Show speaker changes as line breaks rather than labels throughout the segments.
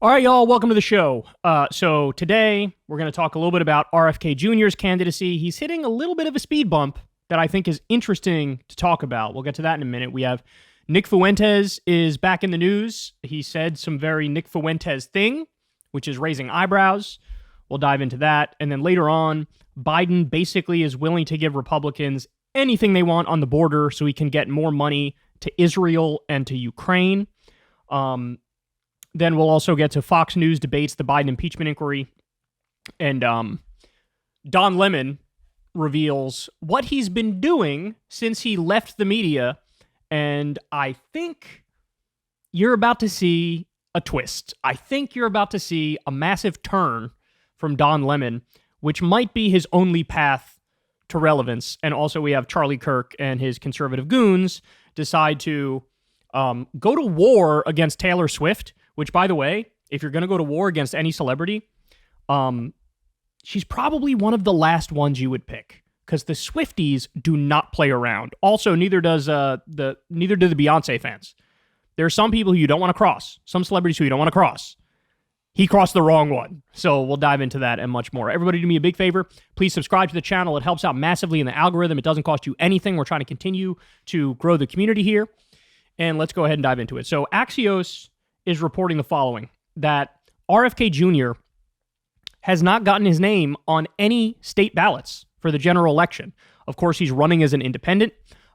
All right, y'all, welcome to the show. So today we're going to talk a little bit about RFK Jr.'s candidacy. He's hitting a little bit of a speed bump that I think is interesting to talk about. We'll get to that in a minute. We have Nick Fuentes is back in the news. He said some very Nick Fuentes thing, which is raising eyebrows. We'll dive into that. And then later on, Biden basically is willing to give Republicans anything they want on the border so he can get more money to Israel and to Ukraine. Then we'll also get to Fox News debates the Biden impeachment inquiry. And Don Lemon reveals what he's been doing since he left the media. And I think you're about to see a twist. I think you're about to see a massive turn from Don Lemon, which might be his only path to relevance. And also we have Charlie Kirk and his conservative goons decide to go to war against Taylor Swift, which, by the way, if you're going to go to war against any celebrity, she's probably one of the last ones you would pick, because the Swifties do not play around. Also, neither do the Beyonce fans. There are some people who you don't want to cross, some celebrities who you don't want to cross. He crossed the wrong one. So we'll dive into that and much more. Everybody do me a big favor. Please subscribe to the channel. It helps out massively in the algorithm. It doesn't cost you anything. We're trying to continue to grow the community here. And let's go ahead and dive into it. So Axios is reporting the following, that RFK Jr. has not gotten his name on any state ballots for the general election. Of course, he's running as an independent.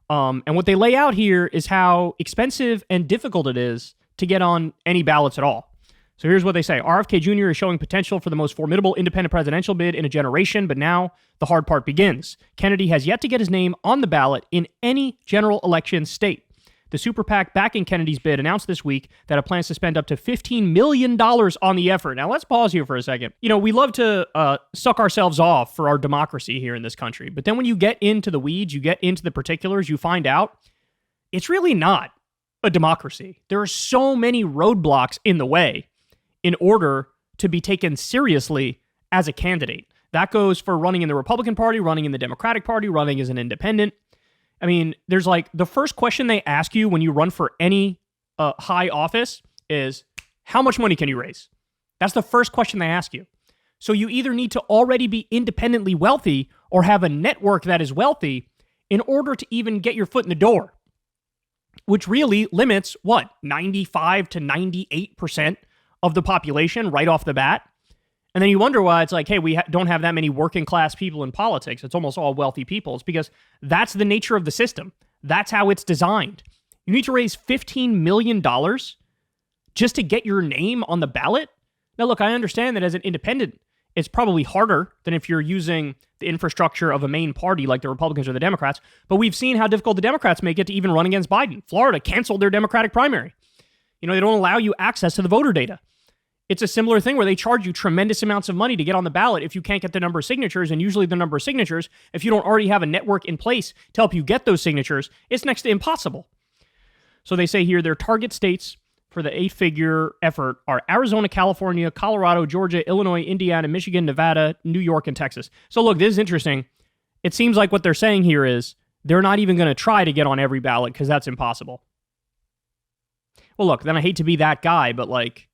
And what they lay out here is how expensive and difficult it is to get on any ballots at all. So here's what they say. RFK Jr. is showing potential for the most formidable independent presidential bid in a generation, but now the hard part begins. Kennedy has yet to get his name on the ballot in any general election state. The super PAC backing Kennedy's bid announced this week that it plans to spend up to $15 million on the effort. Now, let's pause here for a second. You know, we love to suck ourselves off for our democracy here in this country. But then when you get into the weeds, you get into the particulars, you find out it's really not a democracy. There are so many roadblocks in the way in order to be taken seriously as a candidate. That goes for running in the Republican Party, running in the Democratic Party, running as an independent. I mean, there's like the first question they ask you when you run for any high office is, how much money can you raise? That's the first question they ask you. So you either need to already be independently wealthy or have a network that is wealthy in order to even get your foot in the door, which really limits, 95 to 98% of the population right off the bat. And then you wonder why it's like, hey, we don't have that many working class people in politics. It's almost all wealthy people. It's because that's the nature of the system. That's how it's designed. You need to raise $15 million just to get your name on the ballot. Now, look, I understand that as an independent, it's probably harder than if you're using the infrastructure of a main party like the Republicans or the Democrats. But we've seen how difficult the Democrats make it to even run against Biden. Florida canceled their Democratic primary. You know, they don't allow you access to the voter data. It's a similar thing where they charge you tremendous amounts of money to get on the ballot if you can't get the number of signatures, and usually the number of signatures, if you don't already have a network in place to help you get those signatures, it's next to impossible. So they say here their target states for the 8-figure effort are Arizona, California, Colorado, Georgia, Illinois, Indiana, Michigan, Nevada, New York, and Texas. So look, this is interesting. It seems like what they're saying here is they're not even going to try to get on every ballot because that's impossible. Well, look, then I hate to be that guy, but like,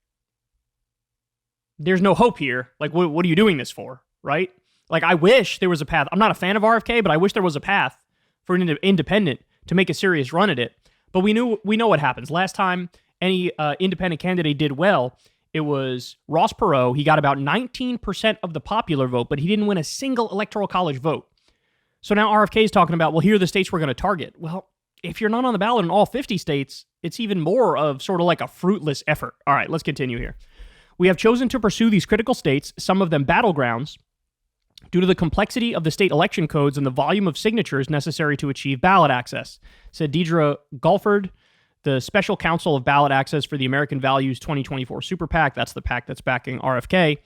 there's no hope here. Like, what are you doing this for, right? Like, I wish there was a path. I'm not a fan of RFK, but I wish there was a path for an independent to make a serious run at it. But we know what happens. Last time any independent candidate did well, it was Ross Perot. He got about 19% of the popular vote, but he didn't win a single electoral college vote. So now RFK is talking about, well, here are the states we're going to target. Well, if you're not on the ballot in all 50 states, it's even more of sort of like a fruitless effort. All right, let's continue here. We have chosen to pursue these critical states, some of them battlegrounds, due to the complexity of the state election codes and the volume of signatures necessary to achieve ballot access, said Deidre Gulford, the special counsel of ballot access for the American Values 2024 Super PAC. That's the PAC that's backing RFK.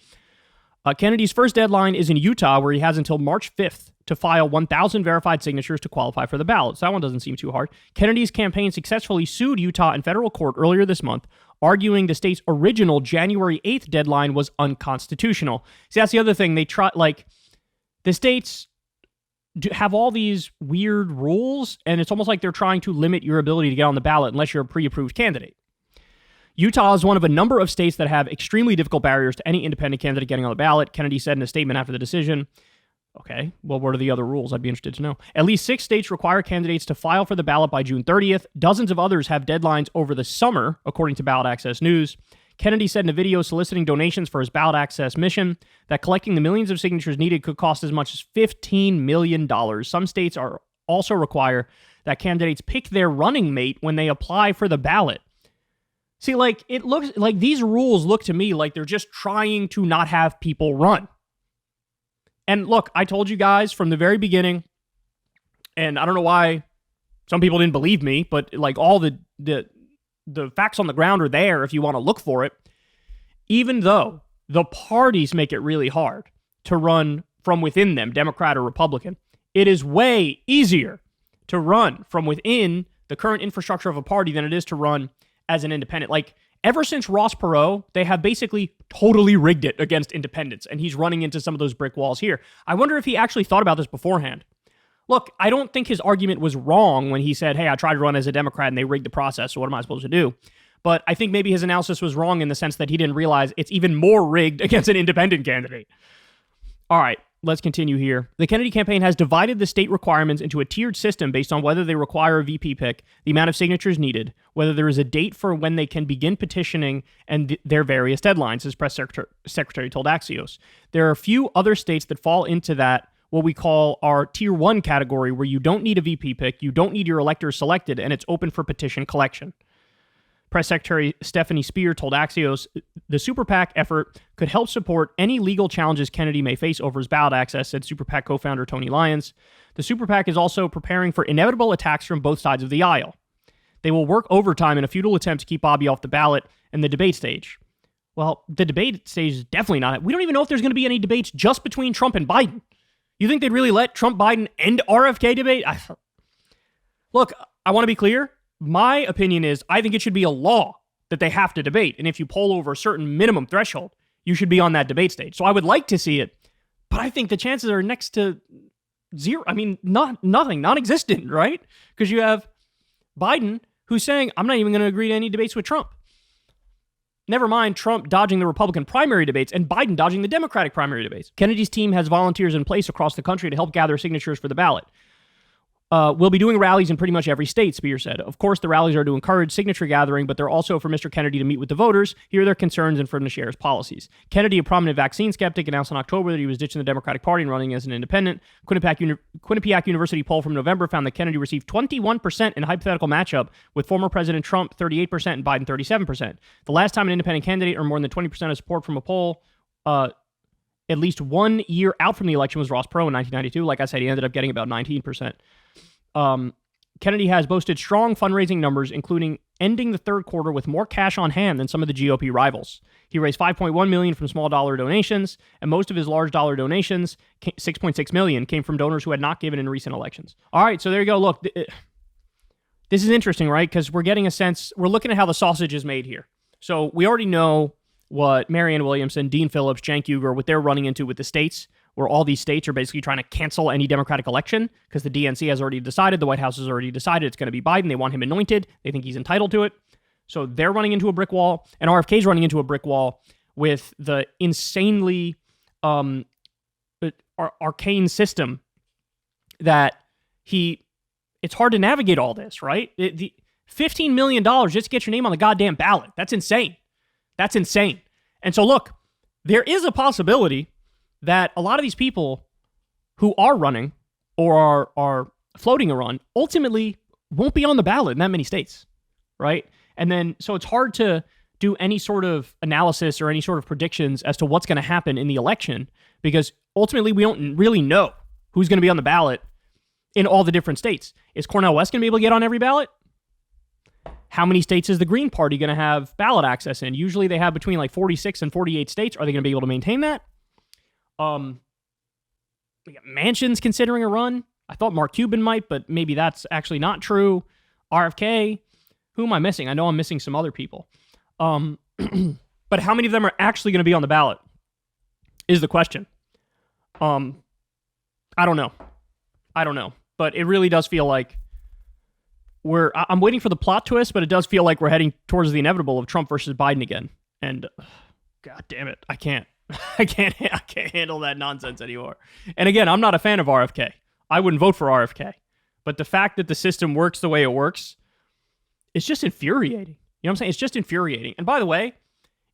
Kennedy's first deadline is in Utah, where he has until March 5th to file 1,000 verified signatures to qualify for the ballot. So that one doesn't seem too hard. Kennedy's campaign successfully sued Utah in federal court earlier this month, arguing the state's original January 8th deadline was unconstitutional. See, that's the other thing. They try, like, the states have all these weird rules, and it's almost like they're trying to limit your ability to get on the ballot unless you're a pre-approved candidate. Utah is one of a number of states that have extremely difficult barriers to any independent candidate getting on the ballot, Kennedy said in a statement after the decision. Okay, well, what are the other rules? I'd be interested to know. At least 6 states require candidates to file for the ballot by June 30th. Dozens of others have deadlines over the summer, according to Ballot Access News. Kennedy said in a video soliciting donations for his ballot access mission that collecting the millions of signatures needed could cost as much as $15 million. Some states are also require that candidates pick their running mate when they apply for the ballot. See, like, it looks like these rules look to me like they're just trying to not have people run. And look, I told you guys from the very beginning, and I don't know why some people didn't believe me, but like all the facts on the ground are there if you want to look for it. Even though the parties make it really hard to run from within them, Democrat or Republican, it is way easier to run from within the current infrastructure of a party than it is to run as an independent. Like, ever since Ross Perot, they have basically totally rigged it against independents, and he's running into some of those brick walls here. I wonder if he actually thought about this beforehand. Look, I don't think his argument was wrong when he said, hey, I tried to run as a Democrat and they rigged the process, so what am I supposed to do? But I think maybe his analysis was wrong in the sense that he didn't realize it's even more rigged against an independent candidate. All right, let's continue here. The Kennedy campaign has divided the state requirements into a tiered system based on whether they require a VP pick, the amount of signatures needed, whether there is a date for when they can begin petitioning, and their various deadlines, as press secretary told Axios. There are a few other states that fall into that, what we call our tier 1 category, where you don't need a VP pick, you don't need your electors selected, and it's open for petition collection. Press Secretary Stephanie Spear told Axios the Super PAC effort could help support any legal challenges Kennedy may face over his ballot access, said Super PAC co-founder Tony Lyons. The Super PAC is also preparing for inevitable attacks from both sides of the aisle. They will work overtime in a futile attempt to keep Bobby off the ballot in the debate stage. Well, the debate stage is definitely not. We don't even know if there's going to be any debates just between Trump and Biden. You think they'd really let Trump-Biden end RFK debate? Look, I want to be clear. My opinion is I think it should be a law that they have to debate. And if you poll over a certain minimum threshold, you should be on that debate stage. So I would like to see it, but I think the chances are next to zero. I mean, nothing, non-existent, right? Because you have Biden who's saying, I'm not even going to agree to any debates with Trump. Never mind Trump dodging the Republican primary debates and Biden dodging the Democratic primary debates. Kennedy's team has volunteers in place across the country to help gather signatures for the ballot. We'll be doing rallies in pretty much every state, Spear said. Of course, the rallies are to encourage signature gathering, but they're also for Mr. Kennedy to meet with the voters, hear their concerns, and for him to share his policies. Kennedy, a prominent vaccine skeptic, announced in October that he was ditching the Democratic Party and running as an independent. Quinnipiac University poll from November found that Kennedy received 21% in a hypothetical matchup with former President Trump 38% and Biden 37%. The last time an independent candidate earned more than 20% of support from a poll, at least 1 year out from the election, was Ross Perot in 1992. Like I said, he ended up getting about 19%. Kennedy has boasted strong fundraising numbers, including ending the third quarter with more cash on hand than some of the GOP rivals. He raised $5.1 million from small dollar donations, and most of his large dollar donations, $6.6 million, came from donors who had not given in recent elections. All right, so there you go. Look, this is interesting, right? Because we're getting a sense, we're looking at how the sausage is made here. So we already know what Marianne Williamson, Dean Phillips, Cenk Uygur, what they're running into with the states, where all these states are basically trying to cancel any Democratic election because the DNC has already decided, the White House has already decided it's going to be Biden. They want him anointed. They think he's entitled to it. So they're running into a brick wall, and RFK's running into a brick wall with the insanely arcane system that it's hard to navigate all this, right? The $15 million just to get your name on the goddamn ballot. That's insane. That's insane. And so look, there is a possibility that a lot of these people who are running or are floating a run ultimately won't be on the ballot in that many states, right? And then, so it's hard to do any sort of analysis or any sort of predictions as to what's going to happen in the election because ultimately we don't really know who's going to be on the ballot in all the different states. Is Cornel West going to be able to get on every ballot? How many states is the Green Party going to have ballot access in? Usually they have between like 46 and 48 states. Are they going to be able to maintain that? We got Manchin's considering a run. I thought Mark Cuban might, but maybe that's actually not true. RFK. Who am I missing? I know I'm missing some other people. But how many of them are actually going to be on the ballot is the question. I don't know. But it really does feel like I'm waiting for the plot twist, but it does feel like we're heading towards the inevitable of Trump versus Biden again. And God damn it, I can't handle that nonsense anymore. And again, I'm not a fan of RFK. I wouldn't vote for RFK. But the fact that the system works the way it works, it's just infuriating. You know what I'm saying? It's just infuriating. And by the way,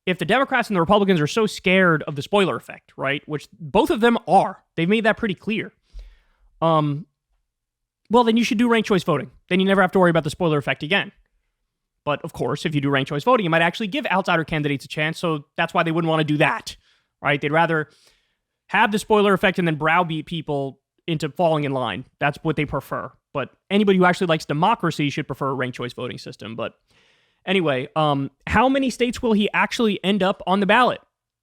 if the Democrats and the Republicans are so scared of the spoiler effect, right, which both of them are, they've made that pretty clear, well, then you should do ranked choice voting. Then you never have to worry about the spoiler effect again. But of course, if you do ranked choice voting, you might actually give outsider candidates a chance, so that's why they wouldn't want to do that, right? They'd rather have the spoiler effect and then browbeat people into falling in line. That's what they prefer. But anybody who actually likes democracy should prefer a ranked choice voting system. But anyway, how many states will he actually end up on the ballot?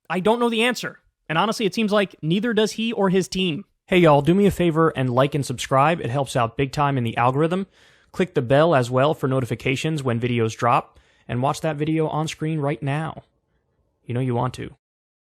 I don't know the answer. And honestly, it seems like neither does he or his team. Hey, y'all, do me a favor and like and subscribe. It helps out big time in the algorithm. Click the bell as well for notifications when videos drop. And watch that video on screen right now. You know you want to.